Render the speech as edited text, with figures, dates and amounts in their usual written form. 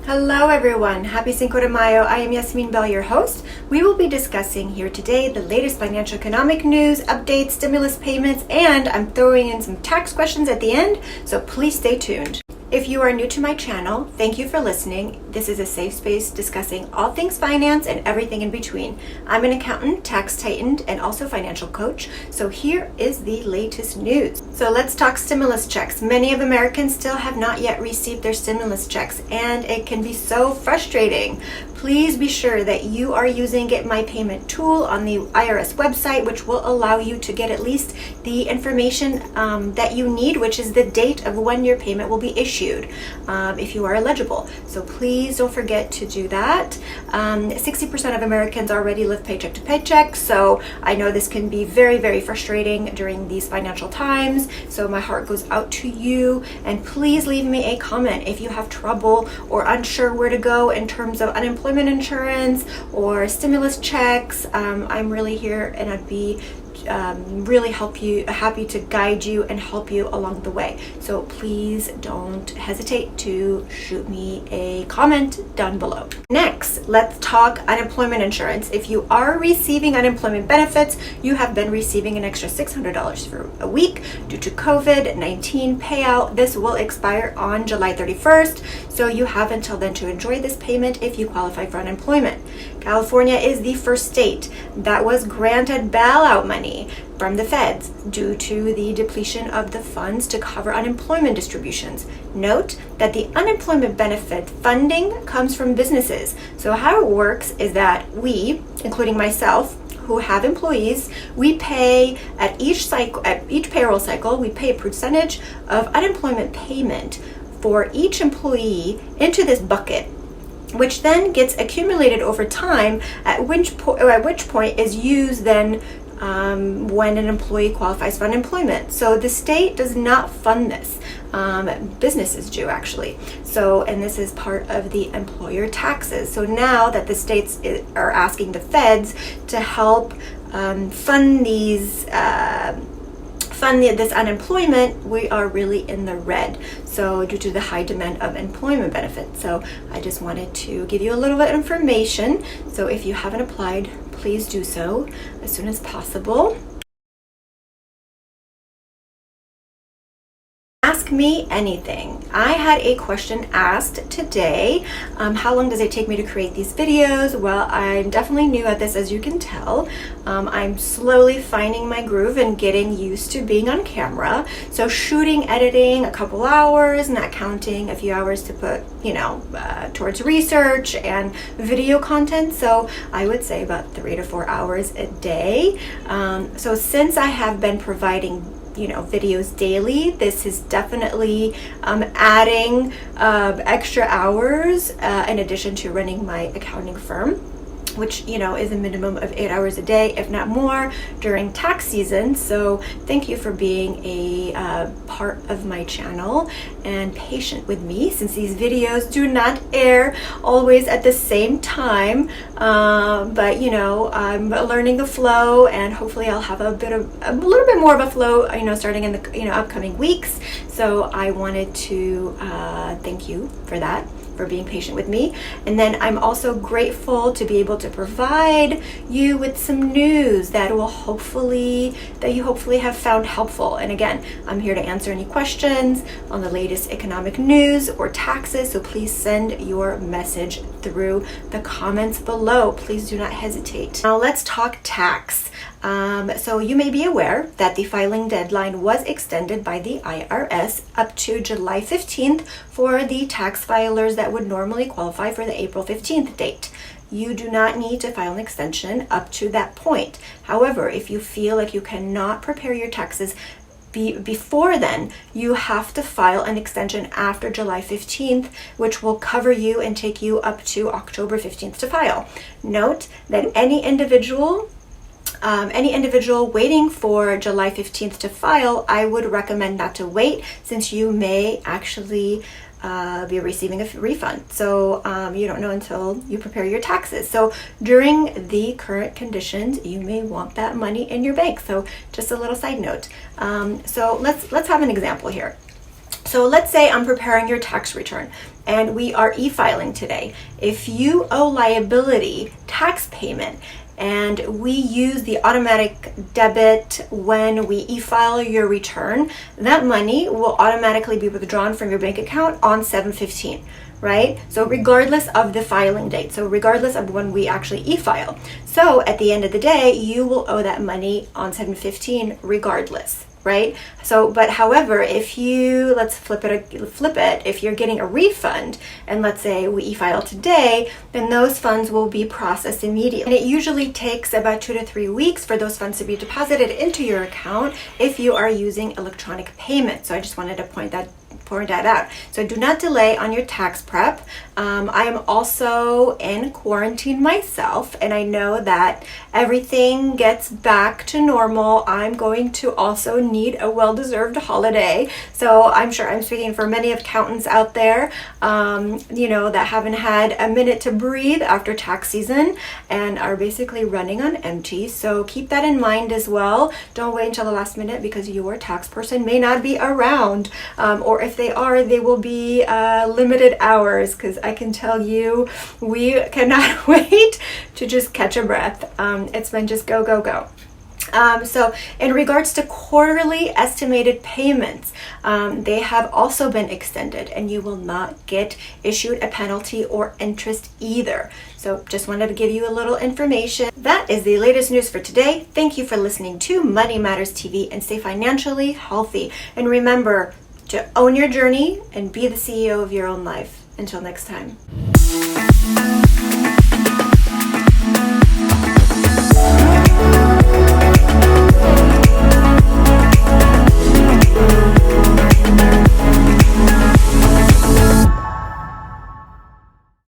Hello everyone, happy Cinco de Mayo. I am Yasmine Belle, your host. We will be discussing here today the latest financial economic news, updates, stimulus payments, and I'm throwing in some tax questions at the end, so please stay tuned. If you are new to my channel, thank you for listening. This is a safe space discussing all things finance and everything in between. I'm an accountant, tax titan, and also financial coach. So here is the latest news. So let's talk stimulus checks. Many of Americans still have not yet received their stimulus checks, and it can be so frustrating. Please be sure that you are using Get My Payment tool on the IRS website, which will allow you to get at least the information that you need, which is the date of when your payment will be issued. If you are eligible. So please don't forget to do that. 60% of Americans already live paycheck to paycheck, so I know this can be very, very frustrating during these financial times. So my heart goes out to you, and please leave me a comment if you have trouble or unsure where to go in terms of unemployment insurance or stimulus checks. I'm really here, and I'd be really happy to guide you and help you along the way. So please don't hesitate to shoot me a comment down below. Next, let's talk unemployment insurance. If you are receiving unemployment benefits, you have been receiving an extra $600 for a week due to COVID-19 payout. This will expire on July 31st, so you have until then to enjoy this payment if you qualify for unemployment. California is the first state that was granted bailout money from the feds due to the depletion of the funds to cover unemployment distributions. Note that the unemployment benefit funding comes from businesses. So how it works is that we, including myself, who have employees, we pay at each payroll cycle, we pay a percentage of unemployment payment for each employee into this bucket, which then gets accumulated over time, at which point is used then when an employee qualifies for unemployment. So the state does not fund this. Businesses do, actually. So, and this is part of the employer taxes. So now that the states are asking the feds to help fund this unemployment, we are really in the red. So due to the high demand of employment benefits. So I just wanted to give you a little bit of information. So if you haven't applied, please do so as soon as possible. Ask me anything. I had a question asked today. How long does it take me to create these videos? Well, I'm definitely new at this, as you can tell. I'm slowly finding my groove and getting used to being on camera. So shooting, editing, a couple hours, not counting a few hours to put, towards research and video content. So I would say about 3 to 4 hours a day. So since I have been providing videos daily, this is definitely adding extra hours in addition to running my accounting firm, which is a minimum of 8 hours a day, if not more, during tax season. So thank you for being a part of my channel and patient with me, since these videos do not air always at the same time. But I'm learning the flow, and hopefully I'll have a little bit more of a flow, starting in the upcoming weeks. So I wanted to thank you for that, for being patient with me. And then I'm also grateful to be able to provide you with some news that you hopefully have found helpful. And again, I'm here to answer any questions on the latest economic news or taxes, so please send your message through the comments below. Please do not hesitate. Now let's talk tax. So you may be aware that the filing deadline was extended by the IRS up to July 15th for the tax filers that would normally qualify for the April 15th date. You do not need to file an extension up to that point. However, if you feel like you cannot prepare your taxes before then, you have to file an extension after July 15th, which will cover you and take you up to October 15th to file. Note that any individual waiting for July 15th to file, I would recommend not to wait, since you may actually be receiving a refund. So you don't know until you prepare your taxes. So during the current conditions, you may want that money in your bank. So just a little side note. So let's have an example here. So let's say I'm preparing your tax return and we are e-filing today. If you owe liability tax payment and we use the automatic debit when we e-file your return, that money will automatically be withdrawn from your bank account on 7/15, right? So regardless of the filing date, so regardless of when we actually e-file. So at the end of the day, you will owe that money on 7/15 regardless, right? So, but however, if you, let's flip it, if you're getting a refund and let's say we e-file today, then those funds will be processed immediately. And it usually takes about 2 to 3 weeks for those funds to be deposited into your account if you are using electronic payment. So I just wanted to point that out. So do not delay on your tax prep. I am also in quarantine myself, and I know that everything gets back to normal. I'm going to also need a well-deserved holiday. So I'm sure I'm speaking for many accountants out there, that haven't had a minute to breathe after tax season and are basically running on empty. So keep that in mind as well. Don't wait until the last minute because your tax person may not be around, or if they are, they will be limited hours, because I can tell you we cannot wait to just catch a breath. It's been just go, go, go. So in regards to quarterly estimated payments, they have also been extended and you will not get issued a penalty or interest either. So just wanted to give you a little information. That is the latest news for today. Thank you for listening to Money Matterz TV, and stay financially healthy. And remember to own your journey and be the CEO of your own life. Until next time.